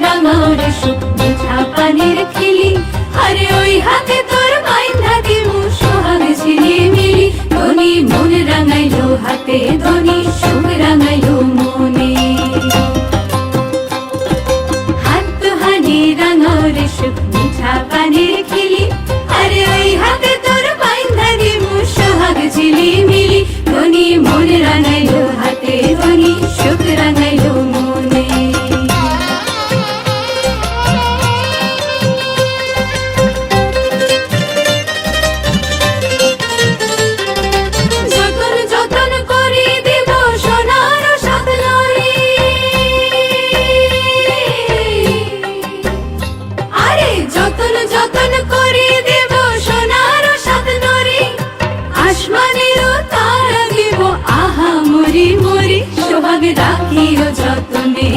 রাঙাও রে সুখ মিঠা পানির খিলি, আরে ওই হাতে তোর বাইন্ধা দিমু সোহাগ ঝিলিমিলি। ধনী মন রাঙাইলো হাতে, ধনী সুখ রাঙাইলো মনে। হাত দুহানি রাঙাও রে সুখ মিঠা পানির খিলি, আরে ওই হাতে তোর বাইন্ধা দিমু সোহাগ ঝিলিমিলি। ধনী মন রাঙাইলো হাতে, ধনী সুখ রাঙাইলো মনে। যতন যতন করি দেব সোনার সাত লরি, আরে যতন যতন করি দেব সোনার সাত লরি। আসমানেরও তারা দেব আহা মরি মরি, সোহাগ রাখিও যতনে।